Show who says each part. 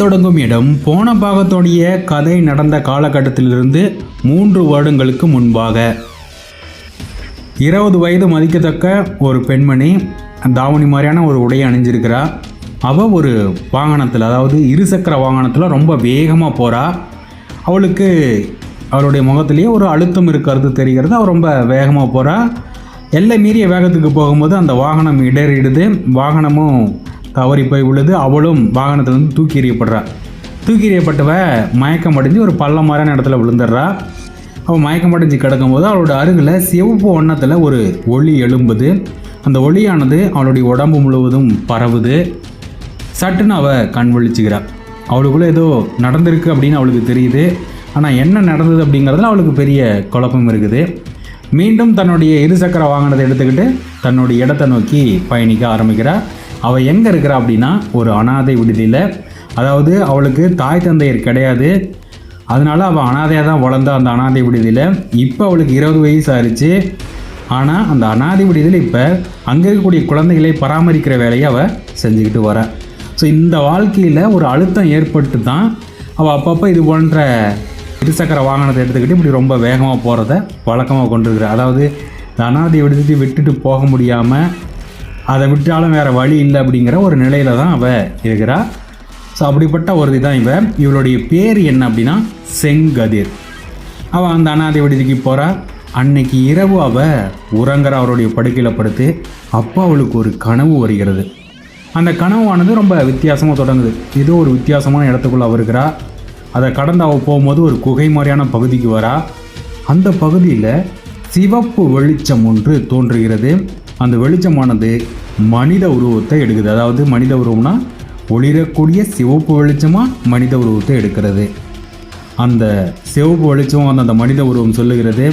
Speaker 1: தொடங்கும் இடம் போன பாகத்தோடைய கதை நடந்த காலகட்டத்திலிருந்து 3 வருடங்களுக்கு முன்பாக 20 வயது மதிக்கத்தக்க ஒரு பெண்மணி தாவணி மாதிரியான ஒரு உடையை அணிஞ்சிருக்கிறா. அவள் ஒரு வாகனத்தில், அதாவது இருசக்கர வாகனத்தில் ரொம்ப வேகமாக போகிறா. அவளுக்கு அவளுடைய முகத்திலேயே ஒரு அழுத்தம் இருக்கிறது தெரிகிறது. அவள் ரொம்ப வேகமாக போகிறா. எல்லை மீறிய வேகத்துக்கு போகும்போது அந்த வாகனம் இடறிடுது. வாகனமும் தவறி போய் விழுது. அவளும் வாகனத்திலேருந்து தூக்கி எறியப்பட்டவ மயக்கம் அடைஞ்சு ஒரு பள்ளம் மாதிரியான இடத்துல விழுந்துடுறா. அவள் மயக்கம் அடைஞ்சு கிடக்கும்போது அவளோட அருகில் சிவப்பு வண்ணத்தில் ஒரு ஒளி எழும்புது. அந்த ஒளியானது அவளுடைய உடம்பு முழுவதும் பரவுது. சட்டுன்னு அவள் கண் விழிச்சுக்கிறாள். அவளுக்குள்ளே ஏதோ நடந்திருக்கு அப்படின்னு அவளுக்கு தெரியுது. ஆனால் என்ன நடந்தது அப்படிங்கிறதுல அவளுக்கு பெரிய குழப்பம் இருக்குது. மீண்டும் தன்னுடைய இருசக்கர வாகனத்தை எடுத்துக்கிட்டு தன்னுடைய இடத்தை நோக்கி பயணிக்க ஆரம்பிக்கிறாள். அவள் எங்கே இருக்கிறா அப்படின்னா ஒரு அனாதை விடுதியில். அதாவது அவளுக்கு தாய் தந்தையர் கிடையாது. அதனால் அவள் அனாதையாக தான் வளர்ந்தா அந்த அனாதை விடுதியில். இப்போ அவளுக்கு 20 வயசு ஆயிடுச்சு. ஆனால் அந்த அனாதை விடுதியில் இப்போ அங்கே இருக்கக்கூடிய குழந்தைகளை பராமரிக்கிற வேலையை அவள் செஞ்சுக்கிட்டு வர. ஸோ இந்த வாழ்க்கையில் ஒரு அழுத்தம் ஏற்பட்டு தான் அவள் அப்பப்போ இது போன்ற இருசக்கர வாகனத்தை எடுத்துக்கிட்டு இப்படி ரொம்ப வேகமாக போகிறத வழக்கமாக கொண்டிருக்கிறாள். அதாவது இந்த அனாதை விடுதி விட்டுட்டு போக முடியாமல், அதை விட்டாலும் வேறு வழி இல்லை அப்படிங்கிற ஒரு நிலையில் தான் அவள் இருக்கிறாள். ஸோ அப்படிப்பட்ட ஒரு இதுதான் இவளுடைய பேர் என்ன அப்படின்னா செங்கதிர். அவள் அந்த அனாதை விடுதிக்கு போகிறா. அன்னைக்கு இரவு அவள் உறங்குற அவருடைய படுக்கையில் படுத்து அப்போ அவளுக்கு ஒரு கனவு வருகிறது. அந்த கனவானது ரொம்ப வித்தியாசமாக தொடங்குது. ஏதோ ஒரு வித்தியாசமான இடத்துக்குள்ளே அவள் இருக்கிறா. அதை கடந்து அவள் போகும்போது ஒரு குகை மாதிரியான பகுதிக்கு வரா. அந்த பகுதியில் சிவப்பு வெளிச்சம் ஒன்று தோன்றுகிறது. அந்த வெளிச்சமானது மனித உருவத்தை எடுக்குது. அதாவது மனித உருவம்னா ஒளிரக்கூடிய சிவப்பு வெளிச்சமாக மனித உருவத்தை எடுக்கிறது. அந்த சிவப்பு வெளிச்சம் அந்த மனித உருவம் சொல்லுகிறது,